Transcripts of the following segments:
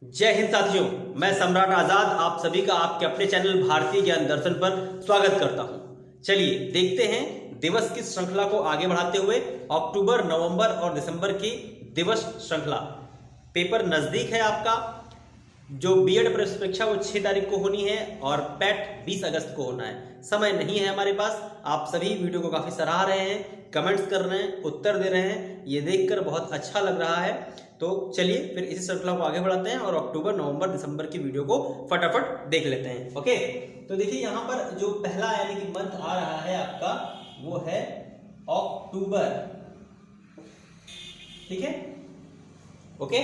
जय हिंद साथियों, मैं सम्राट आजाद आप सभी का आपके अपने चैनल भारतीय ज्ञान दर्शन पर स्वागत करता हूं। चलिए देखते हैं दिवस की श्रृंखला को आगे बढ़ाते हुए अक्टूबर, नवंबर और दिसंबर की दिवस श्रृंखला। पेपर नजदीक है आपका। जो बीएड प्रवेश परीक्षा वो 6 तारीख को होनी है और पैट 20 अगस्त को होना है। समय नहीं है हमारे पास। आप सभी वीडियो को काफी सराह रहे हैं, कमेंट्स कर रहे हैं, उत्तर दे रहे हैं, ये देखकर बहुत अच्छा लग रहा है। तो चलिए फिर इसी श्रृंखला को आगे बढ़ाते हैं और अक्टूबर, नवंबर, दिसंबर की वीडियो को फटाफट देख लेते हैं। ओके, तो देखिए यहाँ पर जो पहला यानी कि मंथ आ रहा है आपका वो है अक्टूबर। ठीक है, ओके।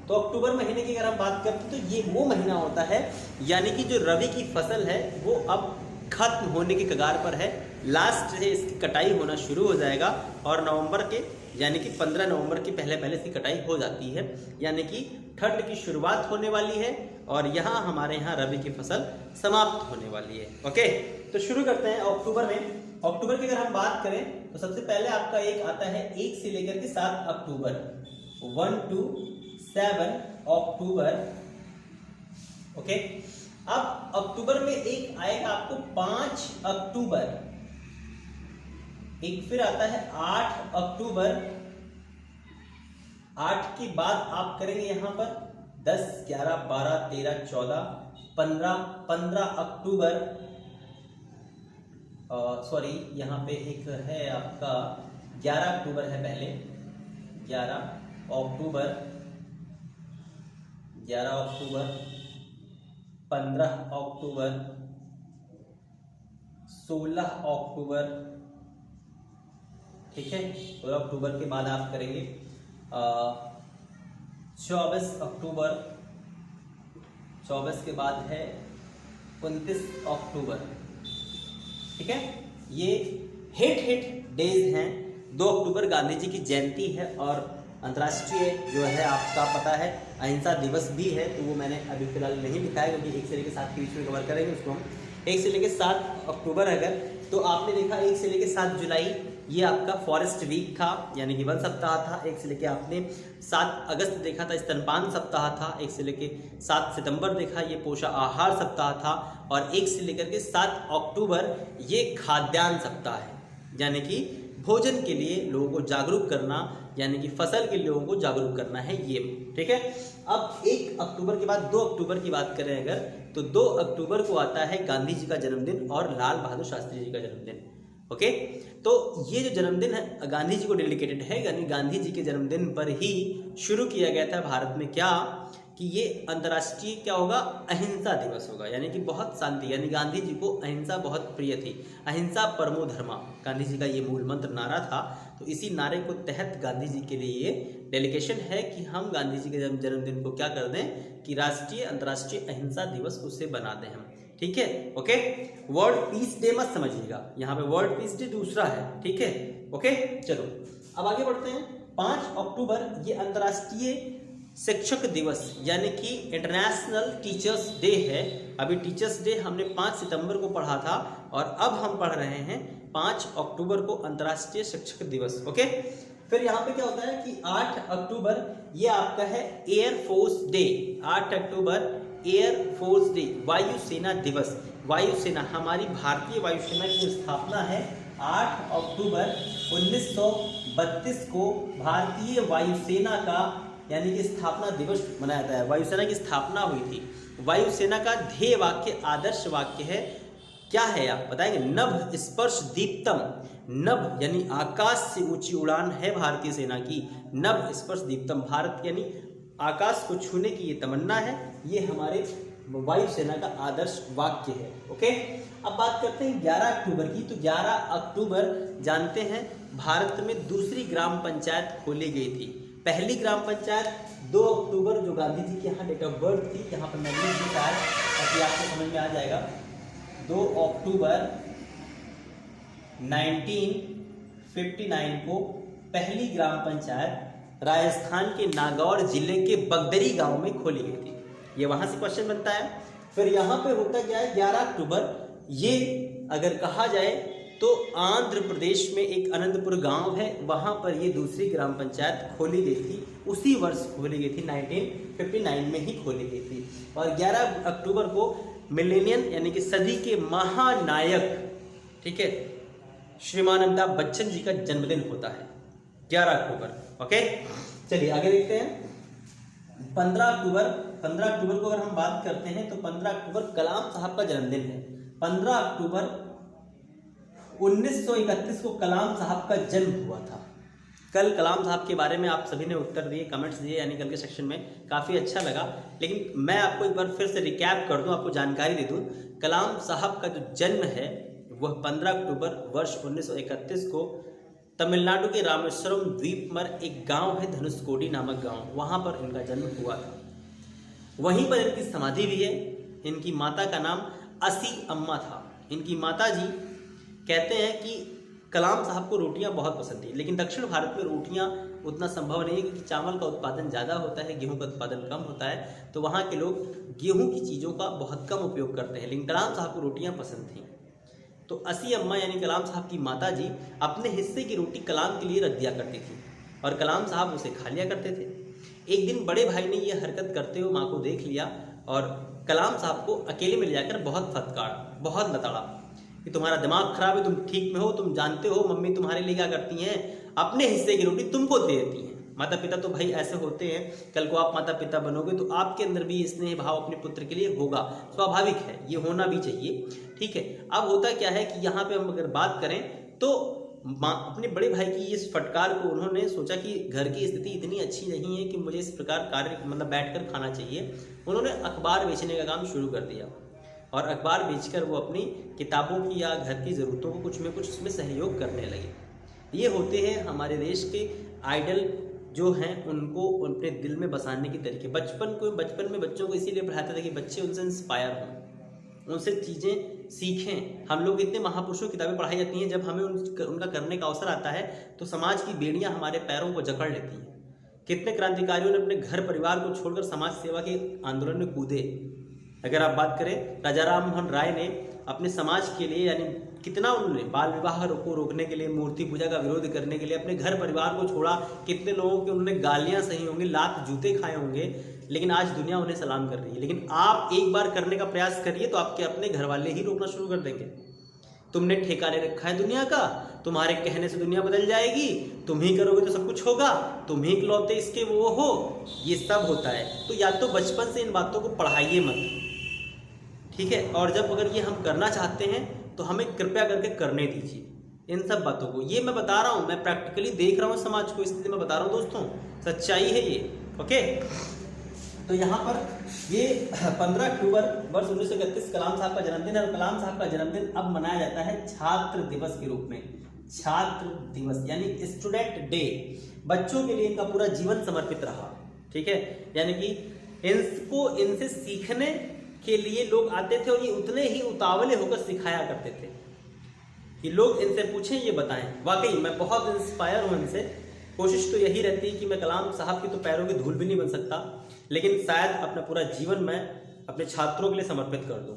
तो अक्टूबर महीने की अगर हम बात करते हैं तो ये वो महीना होता है यानी कि जो रबी की फसल है वो अब खत्म होने के कगार पर है। लास्ट से इसकी कटाई होना शुरू हो जाएगा और नवंबर के यानी कि 15 नवंबर की पहले इसकी कटाई हो जाती है, यानी कि ठंड की शुरुआत होने वाली है और यहाँ हमारे यहाँ रबी की फसल समाप्त होने वाली है। ओके, तो शुरू करते हैं अक्टूबर में। अक्टूबर की अगर हम बात करें तो सबसे पहले आपका एक आता है 1 से लेकर के 7 अक्टूबर, 1 to 7 अक्टूबर। ओके, अब अक्टूबर में एक आएगा आपको 5 अक्टूबर, एक फिर आता है 8 अक्टूबर। 8 के बाद आप करेंगे यहां पर 10, 11, 12, 13, 14, 15 अक्टूबर। सॉरी, यहां पे एक है आपका 11 अक्टूबर है पहले, 11 अक्टूबर, 11 अक्टूबर, 15 अक्टूबर, 16 अक्टूबर। ठीक है, 16 अक्टूबर के बाद आप करेंगे 24 अक्टूबर, 24 के बाद है 29 अक्टूबर। ठीक है, ये हिट डेज हैं। 2 अक्टूबर गांधी जी की जयंती है और अंतर्राष्ट्रीय जो है आपका पता है अहिंसा दिवस भी है, तो वो मैंने अभी फिलहाल नहीं दिखाया क्योंकि 1 से लेकर 7 के बीच में कवर करेंगे उसको हम। 1 से लेकर 7 अक्टूबर अगर तो आपने देखा 1 से लेकर 7 जुलाई ये आपका फॉरेस्ट वीक था यानी कि वन सप्ताह था। 1 से लेकर आपने 7 अगस्त देखा था स्तनपान सप्ताह था। 1 से लेकर 7 सितंबर देखा ये पोषण आहार सप्ताह था और 1 से लेकर के 7 अक्टूबर ये खाद्यान्न सप्ताह है, यानी कि भोजन के लिए लोगों को जागरूक करना, यानी कि फसल के लोगों को जागरूक करना है ये। ठीक है, अब 1 अक्टूबर के बाद 2 अक्टूबर की बात करें अगर तो 2 अक्टूबर को आता है गांधी जी का जन्मदिन और लाल बहादुर शास्त्री जी का जन्मदिन। ओके, तो ये जो जन्मदिन है गांधी जी को डेडिकेटेड है, यानी गांधी जी के जन्मदिन पर ही शुरू किया गया था भारत में क्या कि ये अंतर्राष्ट्रीय क्या होगा, अहिंसा दिवस होगा, यानी कि बहुत शांति, यानी गांधी जी को अहिंसा बहुत प्रिय थी। अहिंसा परमो धर्मा गांधी जी का ये मूल मंत्र नारा था। तो इसी नारे को तहत गांधी जी के लिए ये डेलीकेशन है कि हम गांधी जी के जन्मदिन को क्या कर दें कि राष्ट्रीय अंतर्राष्ट्रीय अहिंसा दिवस उसे बना दें हम। ठीक है, ओके। वर्ल्ड पीस डे मत समझिएगा, यहाँ पे वर्ल्ड पीस डे दूसरा है। ठीक है, ओके। चलो अब आगे बढ़ते हैं। 5 अक्टूबर ये अंतर्राष्ट्रीय शिक्षक दिवस यानी कि इंटरनेशनल टीचर्स डे है। अभी टीचर्स डे हमने 5 सितंबर को पढ़ा था और अब हम पढ़ रहे हैं 5 अक्टूबर को अंतर्राष्ट्रीय शिक्षक दिवस। ओके, फिर यहाँ पे क्या होता है कि 8 अक्टूबर ये आपका है एयरफोर्स डे। 8 अक्टूबर एयर फोर्स डे, वायुसेना दिवस। वायुसेना हमारी भारतीय वायुसेना की स्थापना है 8 अक्टूबर 1932 को। भारतीय वायुसेना का यानी कि स्थापना दिवस मनाया जाता है। वायुसेना की स्थापना हुई थी। वायुसेना का ध्येय वाक्य, आदर्श वाक्य है, क्या है आप बताएंगे? नभ स्पर्श दीप्तम। नभ यानी आकाश से ऊंची उड़ान है भारतीय सेना की। नभ स्पर्श दीप्तम, भारत यानी आकाश को छूने की ये तमन्ना है, ये हमारे वायुसेना का आदर्श वाक्य है। ओके, अब बात करते हैं 11 अक्टूबर की। तो 11 अक्टूबर जानते हैं भारत में दूसरी ग्राम पंचायत खोली गई थी। पहली ग्राम पंचायत 2 अक्टूबर जो गांधी जी के यहाँ डेट ऑफ बर्थ थी, यहाँ पर मैंने लिखा है ताकि आपको समझ में आ जाएगा। 2 अक्टूबर 1959 को पहली ग्राम पंचायत राजस्थान के नागौर जिले के बगदरी गांव में खोली गई थी। ये वहां से क्वेश्चन बनता है। फिर यहाँ पे होता क्या है 11 अक्टूबर, ये अगर कहा जाए तो आंध्र प्रदेश में एक अनंतपुर गांव है, वहां पर ये दूसरी ग्राम पंचायत खोली गई थी। उसी वर्ष खोली गई थी, 1959 में ही खोली गई थी। और 11 अक्टूबर को मिलेनियम यानी कि सदी के महानायक, ठीक है, श्रीमान अमिताभ बच्चन जी का जन्मदिन होता है 11 अक्टूबर। ओके, चलिए आगे देखते हैं। 15 अक्टूबर को अगर हम बात करते हैं तो 15 अक्टूबर कलाम साहब का जन्मदिन है। 15 अक्टूबर 1931 को कलाम साहब का जन्म हुआ था। कल कलाम साहब के बारे में आप सभी ने उत्तर दिए, कमेंट्स दिए, यानी कल के सेक्शन में काफ़ी अच्छा लगा। लेकिन मैं आपको एक बार फिर से रिकैप कर दूं, आपको जानकारी दे दूं। कलाम साहब का जो जन्म है वह 15 अक्टूबर वर्ष 1931 को तमिलनाडु के रामेश्वरम द्वीप पर एक गांव है धनुषकोडी नामक गांव, वहां पर इनका जन्म हुआ था। वहीं पर इनकी समाधि भी है। इनकी माता का नाम असी अम्मा था। इनकी माता जी कहते हैं कि कलाम साहब को रोटियां बहुत पसंद थी, लेकिन दक्षिण भारत में रोटियां उतना संभव नहीं है क्योंकि चावल का उत्पादन ज़्यादा होता है, गेहूं का उत्पादन कम होता है, तो वहाँ के लोग गेहूं की चीज़ों का बहुत कम उपयोग करते हैं। लेकिन कलाम साहब को रोटियां पसंद थीं, तो असी अम्मा यानी कलाम साहब की माता जी अपने हिस्से की रोटी कलाम के लिए रख दिया करती थी और कलाम साहब उसे खा लिया करते थे। एक दिन बड़े भाई ने यह हरकत करते हुए माँ को देख लिया और कलाम साहब को अकेले में ले जाकर बहुत फटकारा, बहुत लताड़ा कि तुम्हारा दिमाग खराब है, तुम ठीक में हो, तुम जानते हो मम्मी तुम्हारे लिए क्या करती हैं, अपने हिस्से की रोटी तुमको दे देती हैं। माता पिता तो भाई ऐसे होते हैं, कल को आप माता पिता बनोगे तो आपके अंदर भी स्नेह भाव अपने पुत्र के लिए होगा, स्वाभाविक है, ये होना भी चाहिए, ठीक है। अब होता क्या है कि यहाँ पे हम अगर बात करें तो अपने बड़े भाई की इस फटकार को उन्होंने सोचा कि घर की स्थिति इतनी अच्छी नहीं है कि मुझे इस प्रकार कार्य मतलब बैठकर खाना चाहिए। उन्होंने अखबार बेचने का काम शुरू कर दिया और अखबार बेचकर वो अपनी किताबों की या घर की ज़रूरतों को कुछ में कुछ उसमें सहयोग करने लगे। ये होते हैं हमारे देश के आइडल जो हैं, उनको अपने दिल में बसाने के तरीके। बचपन में बच्चों को इसीलिए पढ़ाते थे कि बच्चे उनसे इंस्पायर हों, उनसे चीज़ें सीखें। हम लोग इतने महापुरुषों की किताबें पढ़ाई जाती हैं, जब हमें उनका करने का अवसर आता है तो समाज की बेड़ियाँ हमारे पैरों को जकड़ लेती हैं। कितने क्रांतिकारियों ने अपने घर परिवार को छोड़कर समाज सेवा के आंदोलन में कूदे। अगर आप बात करें, राजा राम मोहन राय ने अपने समाज के लिए यानी कितना उन्होंने बाल विवाह को रोकने के लिए, मूर्ति पूजा का विरोध करने के लिए अपने घर परिवार को छोड़ा। कितने लोगों की उन्होंने गालियां सही होंगी, लात जूते खाए होंगे, लेकिन आज दुनिया उन्हें सलाम कर रही है। लेकिन आप एक बार करने का प्रयास करिए तो आपके अपने घर वाले ही रोकना शुरू कर देंगे। तुमने ठेका ले रखा है दुनिया का, तुम्हारे कहने से दुनिया बदल जाएगी, तुम ही करोगे तो सब कुछ होगा, तुम ही इकलौते इसके वो हो, ये सब होता है। तो या तो बचपन से इन बातों को पढ़ाइए मत, ठीक है। और जब अगर ये हम करना चाहते हैं तो हमें कृपया करके करने दीजिए इन सब बातों को। ये मैं बता रहा हूँ, मैं प्रैक्टिकली देख रहा हूँ समाज को, इसलिए मैं बता रहा हूँ दोस्तों, सच्चाई है ये। ओके, तो यहाँ पर ये 15 अक्टूबर वर्ष 1931 कलाम साहब का जन्मदिन है और कलाम साहब का जन्मदिन अब मनाया जाता है छात्र दिवस के रूप में। छात्र दिवस यानी स्टूडेंट डे, बच्चों के लिए इनका पूरा जीवन समर्पित रहा, ठीक है। यानी कि इनसे सीखने के लिए लोग आते थे और ये उतने ही उतावले होकर सिखाया करते थे कि लोग इनसे पूछें, ये बताएं। वाकई मैं बहुत इंस्पायर हूँ इनसे। कोशिश तो यही रहती है कि मैं कलाम साहब की तो पैरों की धूल भी नहीं बन सकता, लेकिन शायद अपना पूरा जीवन मैं अपने छात्रों के लिए समर्पित कर दूं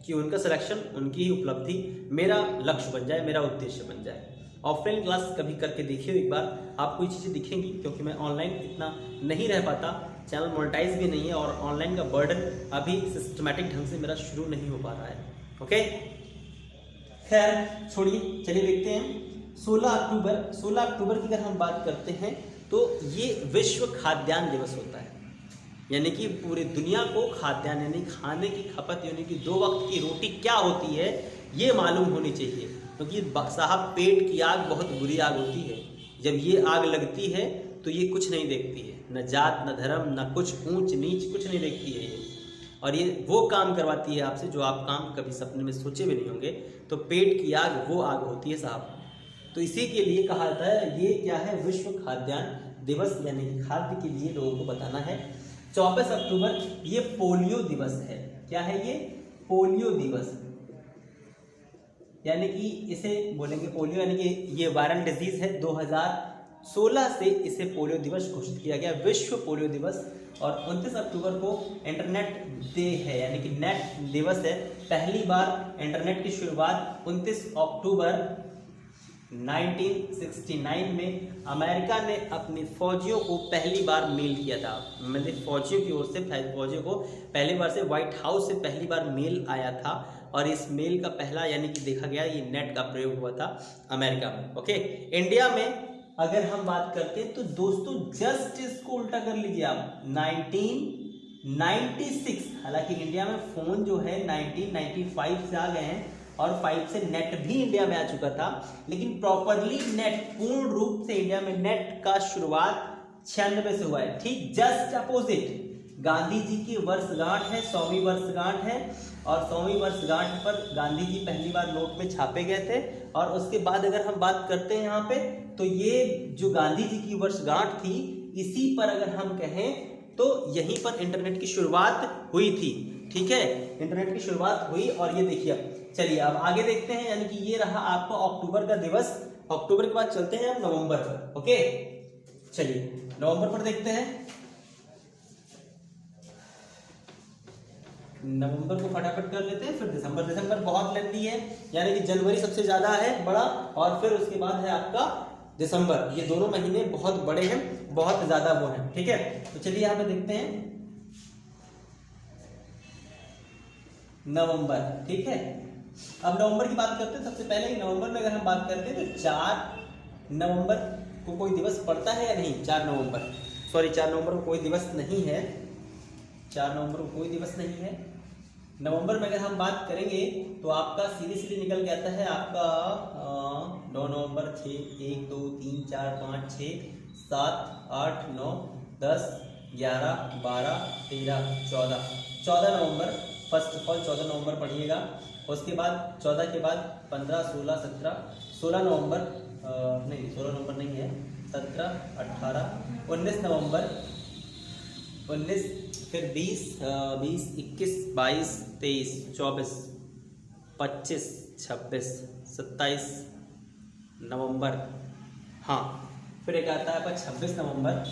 कि उनका सिलेक्शन, उनकी ही उपलब्धि मेरा लक्ष्य बन जाए, मेरा उद्देश्य बन जाए। ऑफलाइन क्लास कभी करके देखिए एक बार, आपको ये चीज़ें दिखेंगी, क्योंकि मैं ऑनलाइन इतना नहीं रह पाता, चैनल मोनेटाइज भी नहीं है और ऑनलाइन का बर्डन अभी सिस्टमैटिक ढंग से मेरा शुरू नहीं हो पा रहा है। ओके, खैर छोड़िए, चलिए देखते हैं 16 अक्टूबर की अगर हम बात करते हैं तो ये विश्व खाद्यान्न दिवस होता है। यानी कि पूरी दुनिया को खाद्यान्न यानी खाने की खपत यानी कि 2 वक्त की रोटी क्या होती है ये मालूम होनी चाहिए, क्योंकि साहब पेट की आग बहुत बुरी आग होती है। जब ये आग लगती है तो ये कुछ नहीं देखती है, न जात न धर्म न कुछ ऊंच नीच, कुछ नहीं देखती है ये। और ये वो काम करवाती है आपसे जो आप काम कभी सपने में सोचे भी नहीं होंगे। तो पेट की आग वो आग होती है साहब। तो इसी के लिए कहा जाता है ये क्या है, विश्व खाद्यान्न दिवस, यानी कि खाद्य के लिए लोगों को बताना है। 24 अक्टूबर ये पोलियो दिवस है। क्या है ये? पोलियो दिवस, यानी कि इसे बोलेंगे पोलियो, यानी कि ये वायरल डिजीज है। 2016 से इसे पोलियो दिवस घोषित किया गया, विश्व पोलियो दिवस। और 29 अक्टूबर को इंटरनेट डे है, यानी कि नेट दिवस है। पहली बार इंटरनेट की शुरुआत 29 अक्टूबर 1969 में अमेरिका ने अपने फौजियों को पहली बार मेल किया था। मतलब फौजियों की ओर से फौजियों को पहली बार से व्हाइट हाउस से पहली बार मेल आया था, और इस मेल का पहला यानी कि देखा गया ये नेट का प्रयोग हुआ था अमेरिका में। ओके, इंडिया में अगर हम बात करते हैं तो दोस्तों जस्ट इसको उल्टा कर लीजिए आप, 1996। हालांकि इंडिया में फोन जो है 1995 से आ गए हैं और 5 से नेट भी इंडिया में आ चुका था, लेकिन प्रॉपरली नेट पूर्ण रूप से इंडिया में नेट का शुरुआत 96 से हुआ है। ठीक जस्ट अपोजिट गांधी जी की वर्षगांठ है, 100वीं वर्षगांठ है, और 100वीं वर्षगांठ पर गांधी जी पहली बार नोट में छापे गए थे। और उसके बाद अगर हम बात करते हैं यहाँ पे, तो ये जो गांधी जी की वर्षगांठ थी, इसी पर अगर हम कहें तो यहीं पर इंटरनेट की शुरुआत हुई थी। ठीक है, इंटरनेट की शुरुआत हुई। और ये देखिए, चलिए अब आगे देखते हैं, यानी कि ये रहा आपका अक्टूबर का दिवस। अक्टूबर के बाद चलते हैं हम नवंबर पर। ओके, चलिए नवंबर पर देखते हैं। नवंबर को फटाफट कर लेते हैं, फिर दिसंबर। दिसंबर बहुत लेंथी है, यानी कि जनवरी सबसे ज्यादा है बड़ा, और फिर उसके बाद है आपका दिसंबर। ये दोनों महीने बहुत बड़े हैं, बहुत ज्यादा वो हैं। ठीक है, तो चलिए यहाँ पे देखते हैं नवंबर। ठीक है, अब नवंबर की बात करते हैं। सबसे पहले नवंबर में अगर हम बात करते हैं तो 4 नवंबर को कोई दिवस पड़ता है या नहीं? 4 नवंबर, सॉरी 4 नवंबर को कोई दिवस नहीं है। 4 नवंबर को कोई दिवस नहीं है। नवंबर में अगर हम बात करेंगे तो आपका सीधे सीधे निकल के आता है आपका 9 नवंबर, 6, 1, 2, 3, 4, 5, 6, 7, 8, 9, 10, 11, 12, 13, 14 नवंबर। फर्स्ट ऑफ ऑल 14 नवंबर पढ़िएगा। उसके बाद 14 के बाद 15, 16, 17, 16 नवंबर, नहीं 16 नवंबर नहीं है, 17, 18, 19 नवंबर, 19, फिर 20, 21, 22, 23, 24, 25, 26, 27 नवंबर। हाँ, फिर एक आता है आपका 26 नवंबर।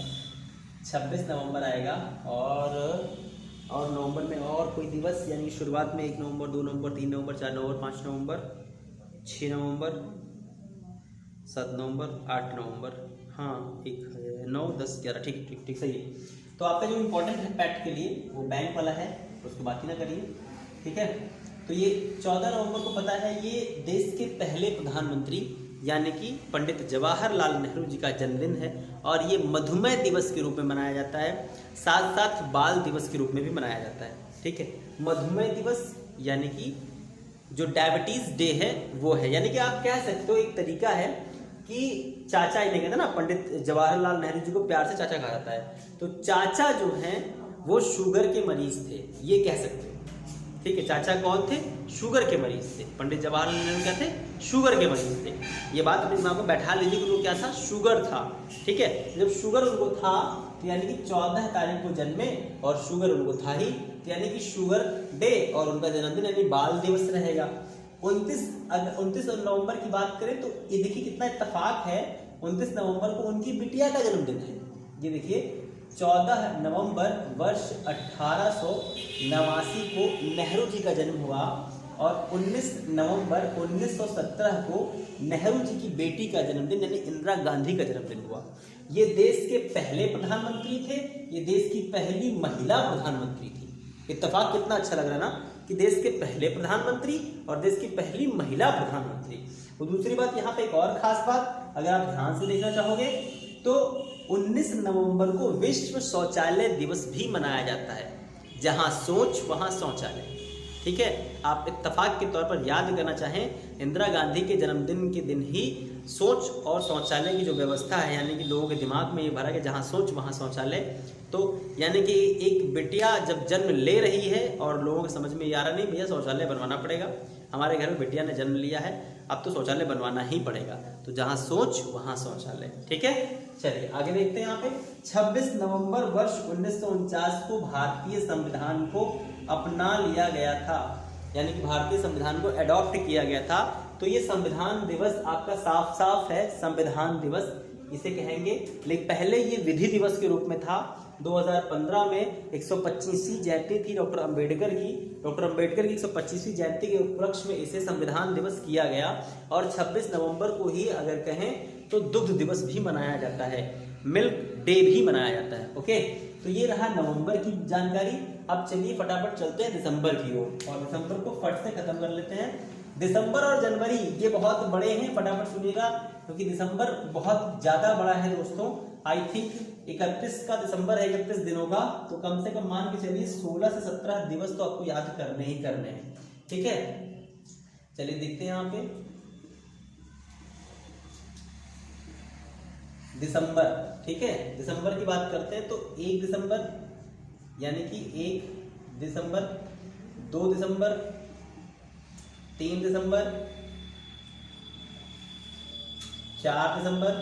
26 नवंबर आएगा। और नवंबर में और कोई दिवस, यानी शुरुआत में 1 नवंबर, 2 नवंबर, 3 नवंबर, 4 नवंबर, 5 नवंबर, 6 नवंबर, 7 नवंबर, 8 नवंबर, हाँ एक 9, 10, 11। ठीक सही है। तो आपका जो इम्पोर्टेंट है पैट के लिए वो बैंक वाला है, उसको बाकी ना करिए। ठीक है, तो ये 14 नवंबर को पता है ये देश के पहले प्रधानमंत्री यानी कि पंडित जवाहरलाल नेहरू जी का जन्मदिन है, और ये मधुमेह दिवस के रूप में मनाया जाता है, साथ साथ बाल दिवस के रूप में भी मनाया जाता है। ठीक है, मधुमेह दिवस यानी कि जो डायबिटीज डे है वो है, यानी कि आप कह सकते हो एक तरीका है कि चाचा इन्हें कहते हैं ना, पंडित जवाहरलाल नेहरू जी को प्यार से चाचा कहा जाता है, तो चाचा जो हैं वो शुगर के मरीज थे, ये कह सकते हो। ठीक है, चाचा कौन थे? शुगर के मरीज थे। पंडित जवाहरलाल नेहरू क्या थे? शुगर के मरीज थे। ये बात अपने दिमाग में बैठा लीजिए कि उनको क्या था? शुगर था। ठीक है, जब शुगर उनको था तो यानी कि 14 तारीख को जन्मे और शुगर उनको था ही, तो यानी कि शुगर डे, और उनका जन्मदिन यानी बाल दिवस रहेगा। 29 नवंबर की बात करें तो ये देखिए कितना इत्तेफाक है, 29 नवंबर को उनकी बिटिया का जन्मदिन है। ये देखिए 14 नवंबर वर्ष 1889 को नेहरू जी का जन्म हुआ, और 19 नवंबर 1917 को नेहरू जी की बेटी का जन्मदिन यानी इंदिरा गांधी का जन्मदिन हुआ। ये देश के पहले प्रधानमंत्री थे, ये देश की पहली महिला प्रधानमंत्री थी। इत्तेफाक कितना अच्छा लग रहा है ना, कि देश के पहले प्रधानमंत्री और देश की पहली महिला प्रधानमंत्री। और दूसरी बात यहाँ पे एक और खास बात अगर आप ध्यान से देखना चाहोगे तो 19 नवंबर को विश्व शौचालय दिवस भी मनाया जाता है, जहां सोच वहां शौचालय। ठीक है, आप इत्तेफाक के तौर पर याद करना चाहें, इंदिरा गांधी के जन्मदिन के दिन ही सोच और शौचालय की जो व्यवस्था है, यानी कि लोगों के दिमाग में ये भरा कि जहाँ सोच वहाँ शौचालय। तो यानी कि एक बिटिया जब जन्म ले रही है और लोगों के समझ में ये आ रहा नहीं भैया शौचालय बनवाना पड़ेगा, हमारे घर में बिटिया ने जन्म लिया है, अब तो शौचालय बनवाना ही पड़ेगा। तो जहाँ सोच वहाँ शौचालय। ठीक है, चलिए आगे देखते हैं। यहाँ पे 26 नवंबर वर्ष 1949 को भारतीय संविधान को अपना लिया गया था, यानी कि भारतीय संविधान को एडॉप्ट किया गया था। तो ये संविधान दिवस आपका साफ साफ है संविधान दिवस इसे कहेंगे, लेकिन पहले ये विधि दिवस के रूप में था, 2015 में 125वीं जयंती थी डॉक्टर अंबेडकर की। डॉक्टर अंबेडकर की 125वीं जयंती के उपलक्ष्य में इसे संविधान दिवस किया गया और 26 नवंबर को ही अगर कहें तो दुग्ध दिवस भी मनाया जाता है, मिल्क डे भी मनाया जाता है। ओके, तो ये रहा नवंबर की जानकारी। अब चलिए फटाफट चलते हैं दिसंबर की ओर, और दिसंबर को फट से खत्म कर लेते हैं। दिसंबर और जनवरी ये बहुत बड़े हैं, फटाफट सुनिएगा क्योंकि दिसंबर बहुत ज्यादा बड़ा है दोस्तों। आई थिंक 31 का दिसंबर है, 31 दिनों का, तो कम से कम मान के चलिए 16 से 17 दिवस तो आपको याद करने ही करने हैं। ठीक है, चलिए देखते हैं यहाँ पे दिसंबर। ठीक है, दिसंबर की बात करते हैं तो 1 दिसंबर यानी कि 1 दिसंबर, 2 दिसंबर, 3 दिसंबर, 4 दिसंबर,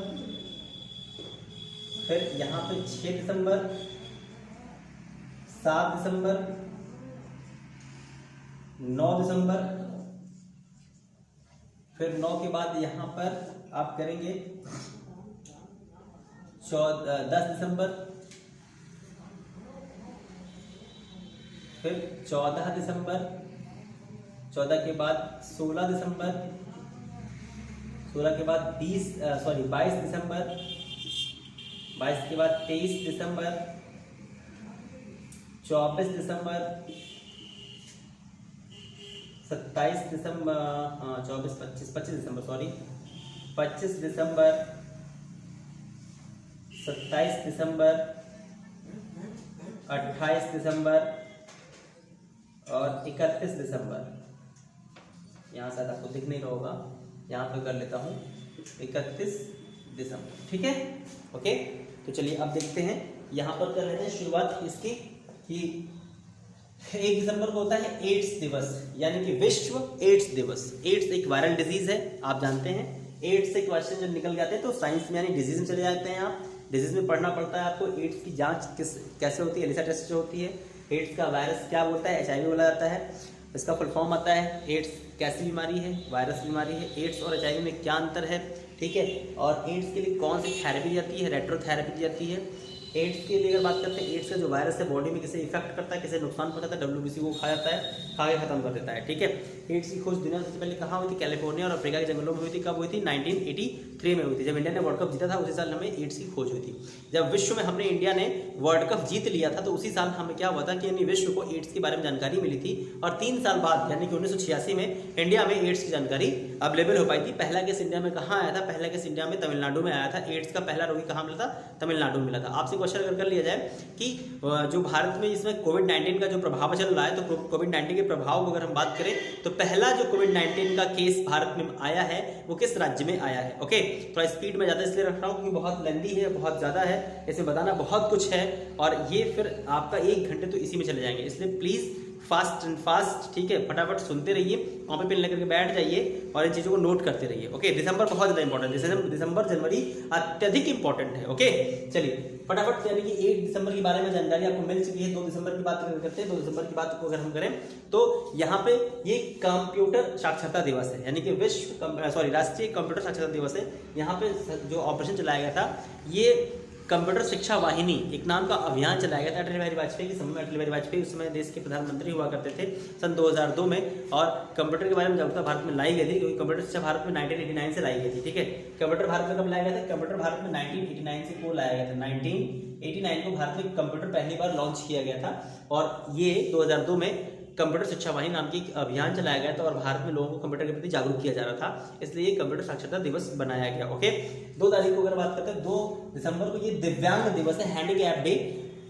फिर यहाँ पे 6 दिसंबर, 7 दिसंबर, 9 दिसंबर, फिर 9 के बाद यहाँ पर आप करेंगे 10 दिसंबर, फिर 14 दिसंबर, 14 के बाद 16 दिसंबर, 16 के बाद 22 दिसंबर, 22 के बाद 23 दिसंबर, 24 दिसंबर, 27 दिसंबर, 25 दिसंबर, सॉरी 25 दिसंबर, 27 दिसंबर, 28 दिसंबर और 31 दिसंबर। यहाँ शायद आपको दिख नहीं रहा होगा, यहाँ पे कर लेता हूँ 31 दिसंबर। ठीक है, ओके, तो चलिए अब देखते हैं, यहाँ पर कर लेते हैं शुरुआत इसकी कि 1 दिसंबर को होता है एड्स दिवस, यानी कि विश्व एड्स दिवस। एड्स एक वायरल डिजीज है, आप जानते हैं। एड्स से क्वेश्चन जब निकल जाते हैं तो साइंस में यानी डिजीज में चले जाते हैं आप। डिजीज में पढ़ना पड़ता है आपको। एड्स की जांच कैसे होती है, एलिसा टेस्ट से होती है। एड्स का वायरस क्या बोलता है, HIV बोला जाता है, इसका फुल फॉर्म आता है। एड्स कैसी बीमारी है, वायरस बीमारी है। एड्स और HIV में क्या अंतर है, ठीक है, और एड्स के लिए कौन सी थेरेपी दी जाती है, रेट्रोथेरेपी दी जाती है। एड्स के लिए अगर बात करते हैं, एड्स का जो वायरस है बॉडी में किसे इफेक्ट करता है, किसे नुकसान पहुंचाता है, WBC को खा जाता है, खा के खत्म कर देता है। ठीक है, एड्स की खोज दुनिया में सबसे पहले कहाँ हुई थी, कैलिफोर्निया और अफ्रीका के जंगलों में हुई थी। कब हुई थी, 1983 में हुई थी, जब इंडिया ने वर्ल्ड कप जीता था। उसी साल हमें एड्स की खोज हुई थी। जब विश्व में हमने इंडिया ने वर्ल्ड कप जीत लिया था तो उसी साल हमें क्या हुआ था कि यानी विश्व को एड्स के बारे में जानकारी मिली थी। और 3 साल बाद यानी कि 1986 में इंडिया में एड्स की जानकारी अवेलेबल हो पाई थी। पहला केस इंडिया में कहाँ आया था, पहला केस इंडिया में तमिलनाडु में आया था। एड्स का पहला रोगी कहाँ मिला था, तमिलनाडु में मिला था। आपसे क्वेश्चन अगर कर लिया जाए कि जो भारत में इसमें कोविड-19 का जो प्रभाव चल रहा है, तो कोविड-19 के प्रभाव को अगर हम बात करें तो पहला जो कोविड-19 का केस भारत में आया है वो किस राज्य में आया है। ओके, थोड़ा स्पीड में ज़्यादा इसलिए रख रहा हूँ क्योंकि बहुत लेंदी है, बहुत ज़्यादा है, इसमें बताना बहुत कुछ है और ये फिर आपका 1 घंटे तो इसी में चले जाएंगे। इसलिए प्लीज़ फास्ट एंड फास्ट, ठीक है, फटाफट सुनते रहिए, कॉपी पेन लेकर के बैठ जाइए और इन चीज़ों को नोट करते रहिए। ओके, दिसंबर बहुत ज़्यादा इंपॉर्टेंट है, दिसंबर जनवरी अत्यधिक इंपॉर्टेंट है। ओके, चलिए फटाफट, यानी कि 1 दिसंबर के बारे में जानकारी आपको मिल चुकी है। 2 दिसंबर की बात करते हैं। 2 दिसंबर की बात को अगर हम करें तो यहाँ पे ये कंप्यूटर साक्षरता दिवस है, यानी कि राष्ट्रीय कंप्यूटर साक्षरता दिवस है। यहाँ पे जो ऑपरेशन चलाया गया था, ये कंप्यूटर शिक्षा वाहिनी एक नाम का अभियान चलाया गया था अटल बिहारी वाजपेयी के समय में। अटल बिहारी वाजपेयी उस समय देश के प्रधानमंत्री हुआ करते थे सन 2002 में, और कंप्यूटर के बारे में जागरूकता भारत में लाई गई थी क्योंकि कंप्यूटर शिक्षा भारत में 1989 से लाई गई थी। ठीक है, कंप्यूटर भारत में कब लाया गया था, कंप्यूटर भारत में 1989 से को लाया गया था। 1989 को भारत में कंप्यूटर पहली बार लॉन्च किया गया था और ये 2002 में कंप्यूटर शिक्षा वाहिनी नाम की अभियान चलाया गया था और भारत में लोगों को कंप्यूटर के प्रति जागरूक किया जा रहा था, इसलिए कंप्यूटर साक्षरता दिवस बनाया गया। ओके, 2 तारीख को अगर बात करते हैं, 2 दिसंबर को ये दिव्यांग दिवस है, हैंडीकैप डे।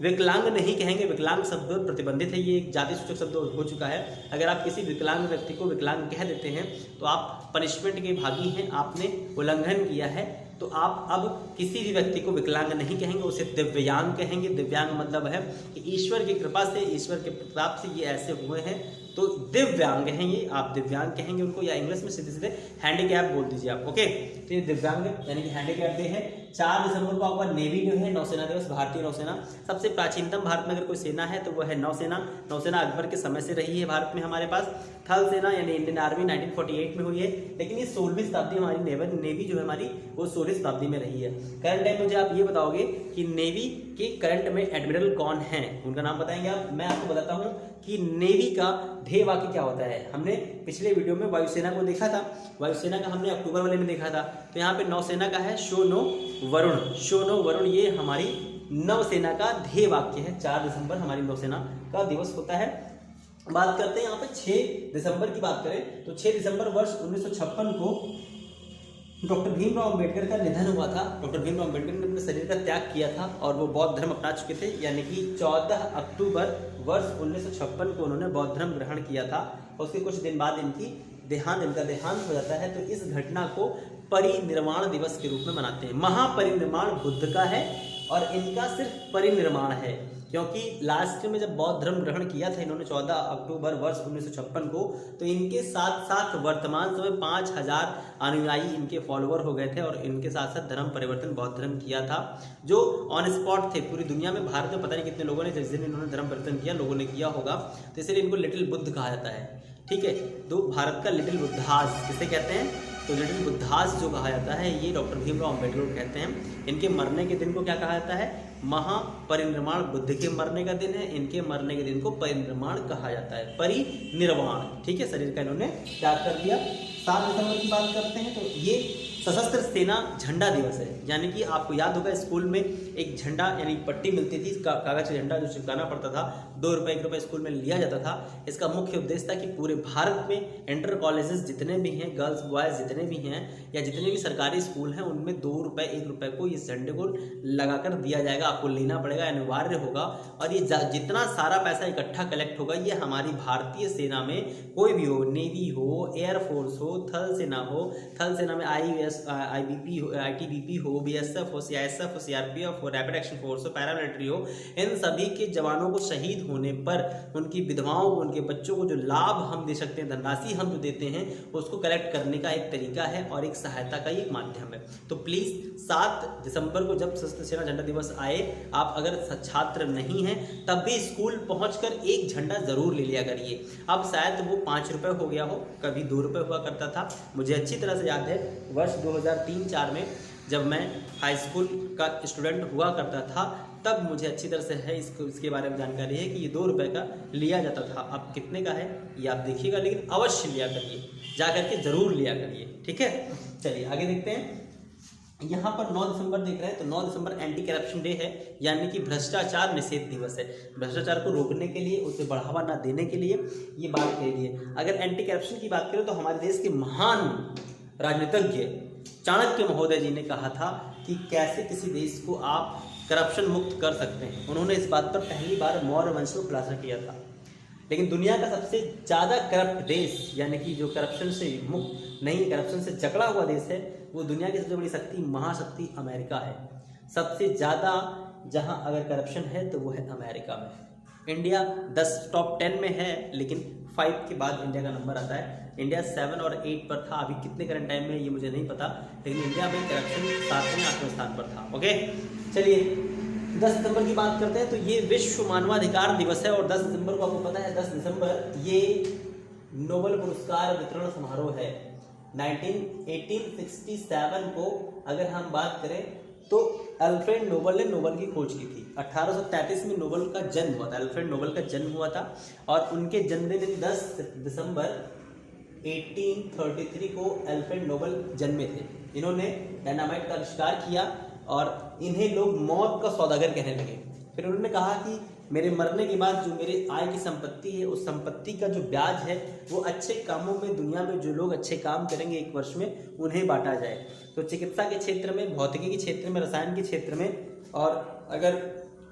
विकलांग नहीं कहेंगे, विकलांग शब्द प्रतिबंधित है, ये एक जाति सूचक शब्द हो चुका है। अगर आप किसी विकलांग व्यक्ति को विकलांग कह देते हैं तो आप पनिशमेंट के भागी हैं, आपने उल्लंघन किया है। तो आप अब किसी भी व्यक्ति को विकलांग नहीं कहेंगे, उसे दिव्यांग कहेंगे। दिव्यांग मतलब है कि ईश्वर की कृपा से, ईश्वर के प्रताप से ये ऐसे हुए हैं, तो दिव्यांग हैं ये, आप दिव्यांग कहेंगे उनको, या इंग्लिश में सीधे सीधे हैंडीकैप बोल दीजिए आप। ओके, तो ये दिव्यांग यानी कि हैंडीकैप डे है। 4 दिसंबर को आपका नेवी डे है, नौसेना दिवस, भारतीय नौसेना। सबसे प्राचीनतम भारत में अगर कोई सेना है तो वह है नौसेना। नौसेना अकबर के समय से रही है भारत में हमारे पास। थल सेना यानी इंडियन आर्मी 1948 में हुई है, लेकिन ये 16वीं शताब्दी हमारी नेवी जो है हमारी वो 16वीं शताब्दी में रही है। करंट टाइम मुझे आप ये बताओगे कि नेवी के करंट में एडमिरल कौन हैं, उनका नाम बताएंगे आप। मैं आपको बताता हूं कि नेवी का ध्येय वाक्य क्या होता है। हमने पिछले वीडियो में वायुसेना को देखा था, वायुसेना का हमने अक्टूबर वाले में देखा था। तो यहाँ पे नौसेना का है शो नो वरुण, शो नो वरुण, ये हमारी नौसेना का ध्येय वाक्य है। 4 दिसंबर हमारी नौसेना का दिवस होता है। बात करते हैं यहाँ पे 6 दिसंबर की बात करें तो 6 दिसंबर वर्ष 1956 को डॉक्टर भीमराव अंबेडकर का निधन हुआ था। डॉक्टर भीमराव अंबेडकर ने अपने शरीर का त्याग किया था और वो बौद्ध धर्म अपना चुके थे, यानी कि 14 अक्टूबर वर्ष 1956 को उन्होंने बौद्ध धर्म ग्रहण किया था। उसके कुछ दिन बाद इनका देहांत हो जाता है। तो इस घटना को परिनिर्वाण दिवस के रूप में मनाते हैं। महापरिनिर्वाण बुद्ध का है और इनका सिर्फ परिनिर्वाण है, क्योंकि लास्ट में जब बौद्ध धर्म ग्रहण किया था इन्होंने 14 अक्टूबर वर्ष 1956 को, तो इनके साथ साथ वर्तमान समय 5000 अनुयायी इनके फॉलोअर हो गए थे और इनके साथ साथ धर्म परिवर्तन बौद्ध धर्म किया था, जो ऑन स्पॉट थे पूरी दुनिया में। भारत में पता नहीं कितने लोगों ने जिस दिन इन्होंने धर्म परिवर्तन किया लोगों ने किया होगा, तो इसलिए इनको लिटिल बुद्ध कहा जाता है। ठीक है, तो भारत का लिटिल बुद्धास किसे कहते हैं, तो लिटिल बुद्धास जो कहा जाता है ये डॉक्टर भीमराव अंबेडकर को कहते हैं। इनके मरने के दिन को क्या कहा जाता है, महापरिनिर्वाण, बुद्ध के मरने का दिन है, इनके मरने के दिन को परिनिर्वाण कहा जाता है, परिनिर्वाण। ठीक है, शरीर का इन्होंने त्याग कर दिया। 7 दिसंबर की बात करते हैं तो ये सशस्त्र सेना झंडा दिवस है, यानी कि आपको याद होगा स्कूल में एक झंडा यानी पट्टी मिलती थी, कागज का झंडा जो चिपकाना पड़ता था, 2 रुपये 1 रुपये स्कूल में लिया जाता था। इसका मुख्य उद्देश्य था कि पूरे भारत में इंटर कॉलेजेस जितने भी हैं, गर्ल्स बॉयज़ जितने भी हैं या जितने भी सरकारी स्कूल हैं, उनमें 2 रुपये 1 रुपये को इस झंडे को लगाकर दिया जाएगा। आपको लेना पड़ेगा, अनिवार्य होगा। और ये जितना सारा पैसा इकट्ठा कलेक्ट होगा ये हमारी भारतीय सेना में कोई भी हो, नेवी हो, एयरफोर्स हो, थल सेना हो, थल सेना में IBP हो, ITBP हो, BSF हो, CISF हो, CRPF हो, रैपिड एक्शन फोर्स हो, पैरामिलिट्री हो, इन सभी के जवानों को शहीद होने पर उनकी विधवाओं को, उनके बच्चों को जो लाभ हम दे सकते हैं, धनराशि हम जो देते हैं, उसको कलेक्ट करने का एक तरीका है और एक सहायता का एक माध्यम है। तो प्लीज़ 7 दिसंबर को जब सशस्त्र सेना झंडा दिवस आए, आप अगर छात्र नहीं हैं तब भी स्कूल पहुंचकर एक झंडा जरूर ले लिया करिए। अब शायद वो 5 रुपये हो गया हो, कभी 2 रुपये हुआ करता था। मुझे अच्छी तरह से याद है वर्ष 2003-04 में जब मैं हाई स्कूल का स्टूडेंट हुआ करता था, तब मुझे अच्छी तरह से है इसके बारे में जानकारी है कि ये 2 रुपये का लिया जाता था। अब कितने का है ये आप देखिएगा, लेकिन अवश्य लिया करिए, जा करके जरूर लिया करिए। ठीक है, चलिए आगे देखते हैं। यहाँ पर 9 दिसंबर देख रहे हैं तो 9 दिसंबर एंटी करप्शन डे है, यानी कि भ्रष्टाचार निषेध दिवस है। भ्रष्टाचार को रोकने के लिए, उसे बढ़ावा ना देने के लिए ये बात कही गई है। अगर एंटी करप्शन की बात करें तो हमारे देश के महान राजनीतिज्ञ चाणक्य महोदय जी ने कहा था कि कैसे किसी देश को आप करप्शन मुक्त कर सकते हैं। उन्होंने इस बात पर पहली बार मौर्य वंश को खुलासा किया था। लेकिन दुनिया का सबसे ज़्यादा करप्ट देश, यानी कि जो करप्शन से मुक्त नहीं, करप्शन से जकड़ा हुआ देश है, वो दुनिया की सबसे बड़ी शक्ति, महाशक्ति अमेरिका है। सबसे ज़्यादा जहां अगर करप्शन है तो वो है अमेरिका में। इंडिया टॉप 10 में है, लेकिन 5 के बाद इंडिया का नंबर आता है। इंडिया 7 और 8 पर था, अभी कितने करंट टाइम में ये मुझे नहीं पता, लेकिन इंडिया में करप्शन 7वें 8वें स्थान पर था। ओके, चलिए 10 दिसंबर की बात करते हैं तो ये विश्व मानवाधिकार दिवस है। और 10 दिसंबर को आपको पता है 10 दिसंबर ये नोबेल पुरस्कार वितरण समारोह है। 1867 को अगर हम बात करें तो अल्फ्रेड नोबेल ने नोबेल की खोज की थी। 1833 में नोबेल का जन्म हुआ था, अल्फ्रेड नोबेल का जन्म हुआ था। और उनके जन्मदिन 10 दिसंबर 1833 को अल्फ्रेड नोबेल जन्मे थे। इन्होंने डायनामाइट का आविष्कार किया और इन्हें लोग मौत का सौदागर कहने लगे। फिर उन्होंने कहा कि मेरे मरने के बाद जो मेरे आय की संपत्ति है, उस संपत्ति का जो ब्याज है वो अच्छे कामों में, दुनिया में जो लोग अच्छे काम करेंगे 1 वर्ष में, उन्हें बांटा जाए। तो चिकित्सा के क्षेत्र में, भौतिकी के क्षेत्र में, रसायन के क्षेत्र में, और अगर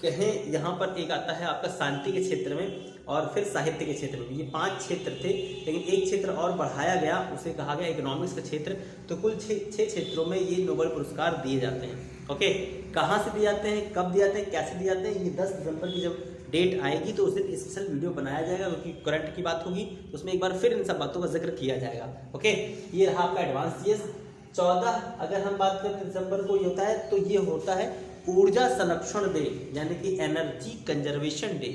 कहें यहाँ पर एक आता है आपका शांति के क्षेत्र में और फिर साहित्य के क्षेत्र में। ये 5 क्षेत्र थे, लेकिन एक क्षेत्र और बढ़ाया गया, उसे कहा गया इकोनॉमिक्स का क्षेत्र। तो कुल 6 क्षेत्रों में ये नोबेल पुरस्कार दिए जाते हैं। ओके, कहाँ से दिए जाते हैं, कब दिए जाते हैं, कैसे दिए जाते हैं, ये 10 दिसंबर की जब डेट आएगी तो उस दिन स्पेशल वीडियो बनाया जाएगा, क्योंकि करंट की बात होगी, उसमें एक बार फिर इन सब बातों का जिक्र किया जाएगा। ओके, ये रहा आपका एडवांस जीएस। 14 अगर हम बात करें दिसंबर को ये होता है तो ये होता है ऊर्जा संरक्षण डे, यानी कि एनर्जी कंजर्वेशन डे।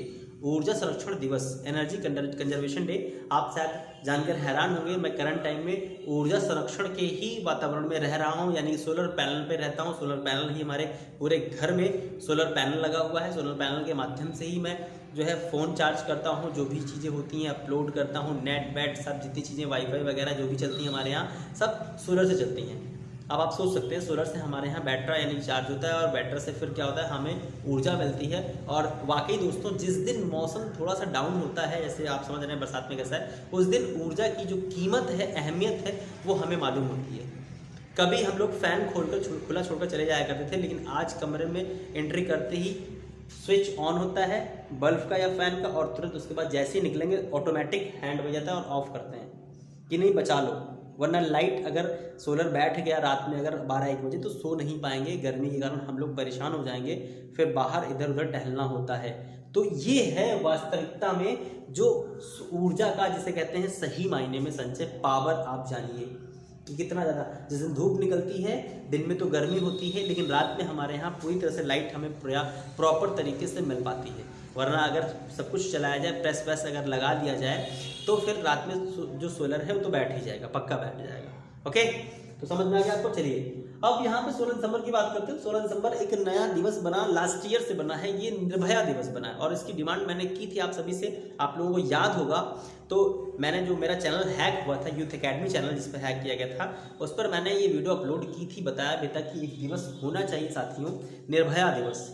ऊर्जा संरक्षण दिवस, एनर्जी कंजर्वेशन डे। आप शायद जानकर हैरान होंगे, मैं करंट टाइम में ऊर्जा संरक्षण के ही वातावरण में रह रहा हूँ, यानी सोलर पैनल पे रहता हूँ। सोलर पैनल ही हमारे पूरे घर में सोलर पैनल लगा हुआ है। सोलर पैनल के माध्यम से ही मैं जो है फ़ोन चार्ज करता हूँ, जो भी चीज़ें होती हैं अपलोड करता हूँ, नेट बैट सब जितनी चीज़ें वाईफाई वगैरह जो भी चलती हैं हमारे यहाँ सब सोलर से चलती हैं। अब आप सोच सकते हैं सोलर से हमारे यहाँ बैटरा यानी चार्ज होता है और बैटरी से फिर क्या होता है, हमें ऊर्जा मिलती है। और वाकई दोस्तों, जिस दिन मौसम थोड़ा सा डाउन होता है, जैसे आप समझ रहे हैं बरसात में कैसा है, उस दिन ऊर्जा की जो कीमत है, अहमियत है, वो हमें मालूम होती है। कभी हम लोग फ़ैन खोलकर खुला छोड़कर चले जाया करते थे, लेकिन आज कमरे में एंट्री करते ही स्विच ऑन होता है बल्ब का या फ़ैन का, और तुरंत उसके बाद जैसे ही निकलेंगे ऑटोमेटिक हैंड हो जाता है और ऑफ करते हैं कि नहीं बचा लो। वरना लाइट अगर सोलर बैठ गया रात में अगर 12-1 बजे तो सो नहीं पाएंगे, गर्मी के कारण हम लोग परेशान हो जाएंगे, फिर बाहर इधर उधर टहलना होता है। तो ये है वास्तविकता में जो ऊर्जा का जिसे कहते हैं सही मायने में संचय, पावर। आप जानिए कि कितना ज़्यादा, जिस दिन धूप निकलती है, दिन में तो गर्मी होती है, लेकिन रात में हमारे यहाँ पूरी तरह से लाइट हमें प्रॉपर तरीके से मिल पाती है। वरना अगर सब कुछ चलाया जाए, प्रेस अगर लगा लिया जाए, तो फिर रात में जो सोलर है वो तो बैठ ही जाएगा, पक्का बैठ जाएगा। ओके, तो समझ में आ गया आपको। चलिए अब यहाँ पे 16 दिसंबर की बात करते हैं। 16 दिसंबर एक नया दिवस बना, लास्ट ईयर से बना है, ये निर्भया दिवस बना है। और इसकी डिमांड मैंने की थी आप सभी से, आप लोगों को याद होगा। तो मैंने जो मेरा चैनल हैक हुआ था, यूथ एकेडमी चैनल जिस पर हैक किया गया था, उस पर मैंने ये वीडियो अपलोड की थी, बताया भी था कि एक दिवस होना चाहिए साथियों, निर्भया दिवस,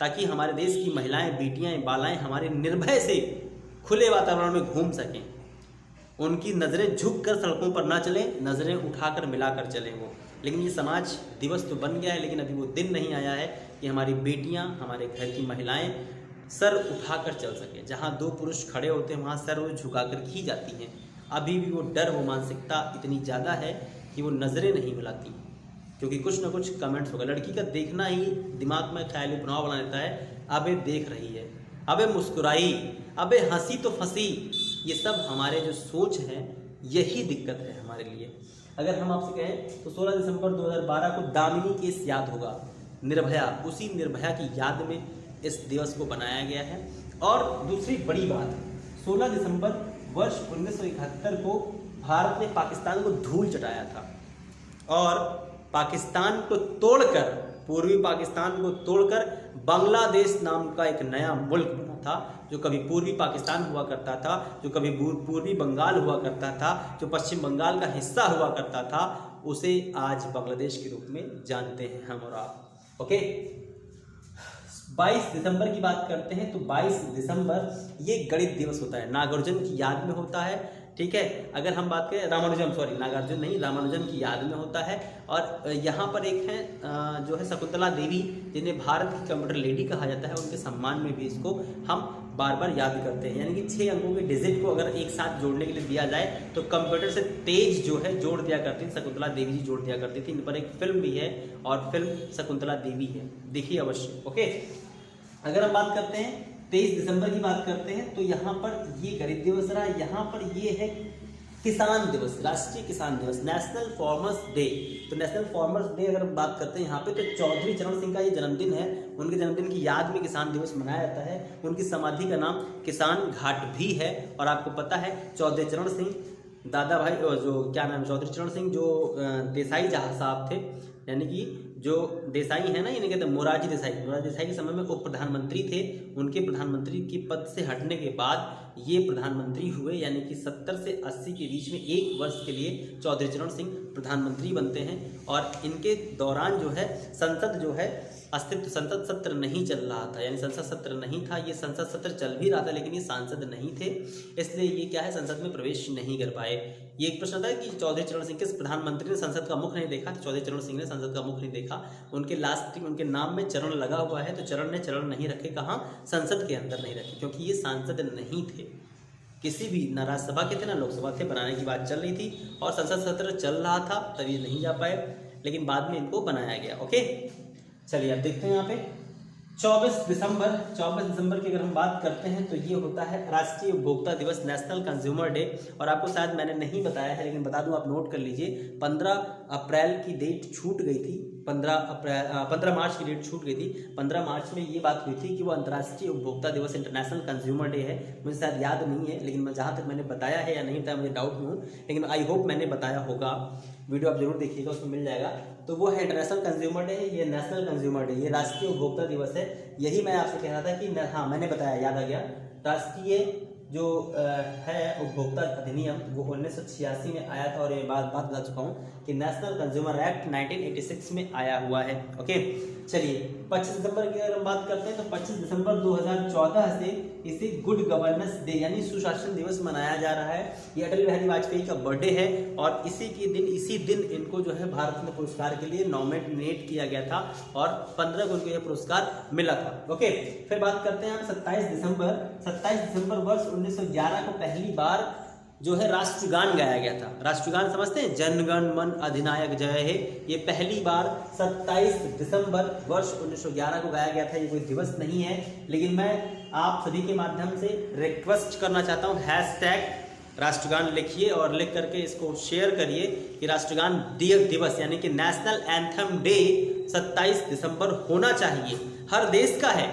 ताकि हमारे देश की महिलाएं, बेटियां, बालाएं हमारे निर्भय से खुले वातावरण में घूम सकें। उनकी नज़रें झुक कर सड़कों पर ना चलें, नज़रें उठाकर मिलाकर चलें वो। लेकिन ये समाज दिवस तो बन गया है, लेकिन अभी वो दिन नहीं आया है कि हमारी बेटियां, हमारे घर की महिलाएं सर उठाकर चल सकें। जहां 2 पुरुष खड़े होते हैं वहां सर वो झुकाकर की जाती हैं। अभी भी वो डर, वो मानसिकता इतनी ज़्यादा है कि वो नज़रें नहीं मिलाती, क्योंकि कुछ ना कुछ कमेंट्स होगा। लड़की का देखना ही दिमाग में ख्याली पुनाव बना देता है। अबे देख रही है, अबे मुस्कुराई, अबे हंसी तो फंसी। ये सब हमारे जो सोच है, यही दिक्कत है हमारे लिए। अगर हम आपसे कहें तो 16 दिसंबर 2012 को दामिनी केस याद होगा, निर्भया, उसी निर्भया की याद में इस दिवस को बनाया गया है। और दूसरी बड़ी बात, 16 दिसंबर वर्ष 1971 को भारत ने पाकिस्तान को धूल चटाया था, और पाकिस्तान को तोड़कर, पूर्वी पाकिस्तान को तोड़कर बांग्लादेश नाम का एक नया मुल्क बना था। जो कभी पूर्वी पाकिस्तान हुआ करता था, जो कभी पूर्वी बंगाल हुआ करता था, जो पश्चिम बंगाल का हिस्सा हुआ करता था, उसे आज बांग्लादेश के रूप में जानते हैं हम और आप। ओके, 22 दिसंबर की बात करते हैं तो 22 दिसंबर ये गणित दिवस होता है, नागार्जुन की याद में होता है। ठीक है, अगर हम बात करें नागार्जुन नहीं, रामानुजन की याद में होता है। और यहाँ पर एक है जो है शकुंतला देवी, जिन्हें भारत की कंप्यूटर लेडी कहा जाता है, उनके सम्मान में भी इसको हम बार बार याद करते हैं। यानी कि 6 अंकों के डिजिट को अगर एक साथ जोड़ने के लिए दिया जाए तो कंप्यूटर से तेज जो है जोड़ दिया करती थी, शकुंतला देवी जी जोड़ दिया करती थी। इन पर एक फिल्म भी है और फिल्म शकुंतला देवी है, देखिए अवश्य। ओके, अगर हम बात करते हैं 23 दिसंबर की बात करते हैं तो यहाँ पर ये गणित दिवस रहा। यहाँ पर ये है किसान दिवस, राष्ट्रीय किसान दिवस, नेशनल फार्मर्स डे। तो नेशनल फार्मर्स डे अगर हम बात करते हैं यहाँ पे, तो चौधरी चरण सिंह का ये जन्मदिन है। उनके जन्मदिन की याद में किसान दिवस मनाया जाता है। उनकी समाधि का नाम किसान घाट भी है। और आपको पता है चौधरी चरण सिंह दादा भाई, जो क्या नाम, चौधरी चरण सिंह जो देसाई साहब थे, यानी कि जो देसाई है ना, यानी कहते हैं मोरारजी देसाई के समय में उप प्रधानमंत्री थे। उनके प्रधानमंत्री के पद से हटने के बाद ये प्रधानमंत्री हुए, यानी कि 70 से 80 के बीच में 1 वर्ष के लिए चौधरी चरण सिंह प्रधानमंत्री बनते हैं। और इनके दौरान जो है संसद जो है संसद सत्र नहीं चल रहा था, यानी संसद सत्र नहीं था। ये संसद सत्र चल भी रहा था लेकिन ये सांसद नहीं थे, इसलिए ये क्या है, संसद में प्रवेश नहीं कर पाए। ये एक प्रश्न था कि चौधरी चरण सिंह किस प्रधानमंत्री ने संसद का मुख नहीं देखा, तो चौधरी चरण सिंह ने संसद का मुख नहीं देखा। उनके उनके नाम में चरण लगा हुआ है, तो चरण ने चरण नहीं रखे, कहाँ, संसद के अंदर नहीं रखे, क्योंकि ये सांसद नहीं थे। किसी भी, ना राज्यसभा के थे ना लोकसभा थे, बनाने की बात चल रही थी और संसद सत्र चल रहा था, तब ये नहीं जा पाए, लेकिन बाद में इनको बनाया गया। ओके, चलिए अब देखते हैं यहाँ पे 24 दिसंबर की अगर हम बात करते हैं तो ये होता है राष्ट्रीय उपभोक्ता दिवस, नेशनल कंज्यूमर डे। और आपको शायद मैंने नहीं बताया है, लेकिन बता दूं, आप नोट कर लीजिए, 15 अप्रैल की डेट छूट गई थी। 15 मार्च की डेट छूट गई थी। 15 मार्च में ये बात हुई थी कि वो अंतर्राष्ट्रीय उपभोक्ता दिवस, इंटरनेशनल कंज्यूमर डे है। मुझे शायद याद नहीं है, लेकिन मैं जहाँ तक मैंने बताया है या नहीं बताया मुझे डाउट में हूँ, लेकिन आई होप मैंने बताया होगा। वीडियो आप जरूर देखिएगा, उसमें मिल जाएगा। तो वो है इंटरनेशनल कंज्यूमर डे, ये नेशनल कंज्यूमर डे, ये राष्ट्रीय उपभोक्ता दिवस है। यही मैं आपसे कह रहा था कि हाँ मैंने बताया, याद आ गया। राष्ट्रीय जो है उपभोक्ता अधिनियम वो 1986 में आया था, और ये बात बता चुका हूँ कि नेशनल कंज्यूमर एक्ट 1986 में आया हुआ है। ओके, चलिए 25 दिसंबर की अगर हम बात करते हैं तो 25 दिसंबर 2014 से इसे गुड गवर्नेंस डे यानी सुशासन दिवस मनाया जा रहा है। ये अटल बिहारी वाजपेयी का बर्थडे है, और इसी दिन इनको जो है भारत में पुरस्कार के लिए नॉमिनेट किया गया था, और 15 को इनको यह पुरस्कार मिला था। ओके, फिर बात करते हैं हम 27 दिसंबर वर्ष 1911 को पहली बार जो है राष्ट्रगान गाया गया था। राष्ट्रगान समझते हैं, जन गण मन अधिनायक जय है। ये पहली बार 27 दिसंबर वर्ष 1911 को गाया गया था। ये कोई दिवस नहीं है, लेकिन मैं आप सभी के माध्यम से रिक्वेस्ट करना चाहता हूँ, हैशटैग राष्ट्रगान लिखिए और लिख करके इसको शेयर करिए कि राष्ट्रगान दिवस यानी कि नेशनल एंथम डे 27 दिसंबर होना चाहिए। हर देश का है,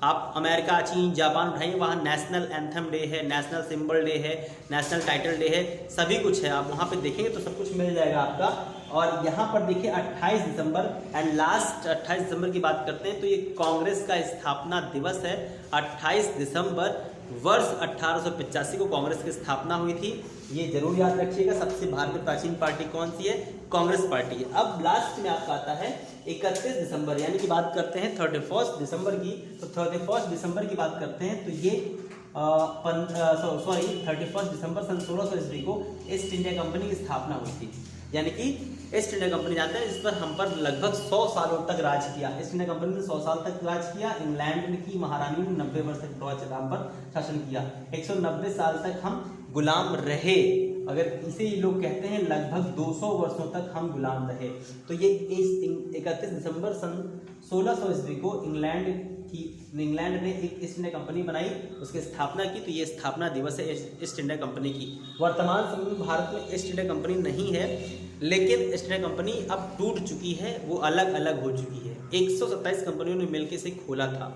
आप अमेरिका, चीन, जापान उठाइए, वहाँ नेशनल एंथम डे है, नेशनल सिंबल डे है, नेशनल टाइटल डे है, सभी कुछ है। आप वहाँ पे देखेंगे तो सब कुछ मिल जाएगा आपका। और यहाँ पर देखिए 28 दिसंबर एंड लास्ट 28 दिसंबर की बात करते हैं तो ये कांग्रेस का स्थापना दिवस है। 28 दिसंबर वर्ष 1885 को कांग्रेस की स्थापना हुई थी। ये जरूर याद रखिएगा। सबसे भारत में प्राचीन पार्टी कौन सी है? कांग्रेस पार्टी है। अब लास्ट में आपका आता है 31 दिसंबर यानी कि बात करते हैं 31 दिसंबर की। तो 31 दिसंबर की बात करते हैं तो ये 31 दिसंबर सन 1600 ईस्वी को ईस्ट इंडिया कंपनी की स्थापना हुई थी। यानी कि ईस्ट इंडिया कंपनी जानते हैं, इस पर हम पर लगभग 100 सालों तक राज किया। ईस्ट इंडिया कंपनी ने 100 साल तक राज किया। इंग्लैंड की महारानी ने 90 वर्ष तक ब्रॉचराम पर शासन किया। 190 साल तक हम गुलाम रहे। अगर इसे लोग कहते हैं लगभग 200 वर्षों तक हम गुलाम रहे। तो ये 31 दिसंबर सन 1600 ईस्वी को इंग्लैंड ने एक ईस्ट इंडिया कंपनी बनाई, उसकी स्थापना की। तो ये स्थापना दिवस है ईस्ट इंडिया कंपनी की। वर्तमान समय में भारत में ईस्ट इंडिया कंपनी नहीं है, लेकिन ईस्ट इंडिया कंपनी अब टूट चुकी है, वो अलग अलग हो चुकी है। 127 कंपनियों ने मिलकर इसे खोला था,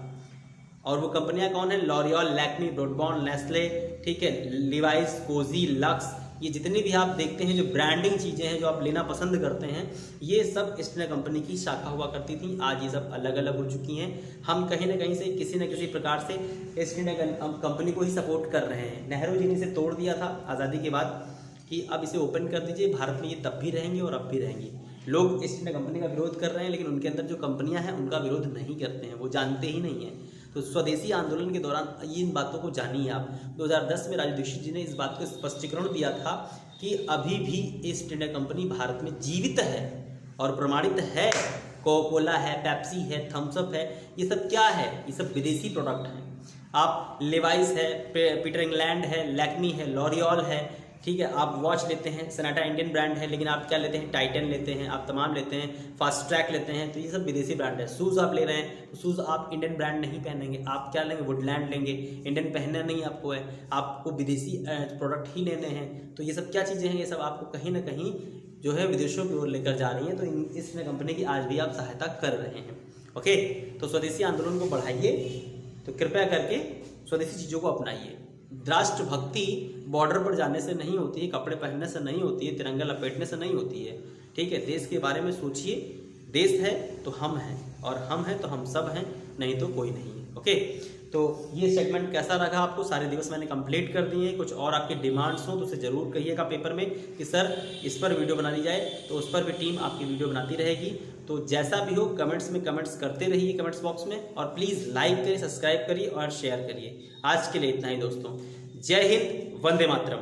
और वो कंपनियां कौन है? लॉरियल, लैक्मी, ब्रॉडबॉन्ड, नेस्ले, ठीक है, लिवाइस, कोजी, लक्स, ये जितनी भी आप देखते हैं जो ब्रांडिंग चीज़ें हैं जो आप लेना पसंद करते हैं, ये सब ईस्ट इंडिया कंपनी की शाखा हुआ करती थी। आज ये सब अलग अलग हो चुकी हैं। हम कहीं ना कहीं से किसी न किसी प्रकार से ईस्ट इंडिया कंपनी को ही सपोर्ट कर रहे हैं। नेहरू जी ने इसे तोड़ दिया था आज़ादी के बाद कि अब इसे ओपन कर दीजिए, भारत में ये तब भी रहेंगी और अब भी रहेंगी। लोग ईस्ट इंडिया कंपनी का विरोध कर रहे हैं, लेकिन उनके अंदर जो कंपनियां हैं उनका विरोध नहीं करते हैं, वो जानते ही नहीं हैं। तो स्वदेशी आंदोलन के दौरान इन बातों को जानिए आप। 2010 में राजू दीक्षित जी ने इस बात को स्पष्टीकरण दिया था कि अभी भी ईस्ट इंडिया कंपनी भारत में जीवित है और प्रमाणित है। कोका कोला है, पेप्सी है, थम्स अप है, ये सब क्या है? ये सब विदेशी प्रोडक्ट हैं। आप लेवाइस है, पीटर इंग्लैंड है, लैक्मी है, लॉरियल है, ठीक है। आप वॉच लेते हैं, सनाटा इंडियन ब्रांड है, लेकिन आप क्या लेते हैं? टाइटन लेते हैं, आप तमाम लेते हैं, फास्ट ट्रैक लेते हैं, तो ये सब विदेशी ब्रांड है। शूज़ आप ले रहे हैं तो शूज़ आप इंडियन ब्रांड नहीं पहनेंगे, आप क्या लेंगे? वुडलैंड लेंगे। इंडियन पहनना नहीं आपको है, आपको विदेशी प्रोडक्ट ही लेने हैं। तो ये सब क्या चीज़ें हैं? ये सब आपको कहीं ना कहीं जो है विदेशों की ओर लेकर जा रही हैं। तो इस कंपनी की आज भी आप सहायता कर रहे हैं। ओके, तो स्वदेशी आंदोलन को बढ़ाइए, तो कृपया करके स्वदेशी चीज़ों को अपनाइए। राष्ट्रभक्ति बॉर्डर पर जाने से नहीं होती है, कपड़े पहनने से नहीं होती है, तिरंगा लपेटने से नहीं होती है, ठीक है। देश के बारे में सोचिए। देश है तो हम हैं, और हम हैं तो हम सब हैं, नहीं तो कोई नहीं है। ओके, तो ये सेगमेंट कैसा लगा आपको? सारे दिवस मैंने कंप्लीट कर दिए हैं। कुछ और आपके डिमांड्स हो तो उसे ज़रूर कहिएगा पेपर में कि सर इस पर वीडियो बना दी जाए, तो उस पर भी टीम आपकी वीडियो बनाती रहेगी। तो जैसा भी हो कमेंट्स में कमेंट्स करते रहिए कमेंट्स बॉक्स में, और प्लीज़ लाइक करिए, सब्सक्राइब करिए और शेयर करिए। आज के लिए इतना ही दोस्तों। जय हिंद, वंदे मातरम।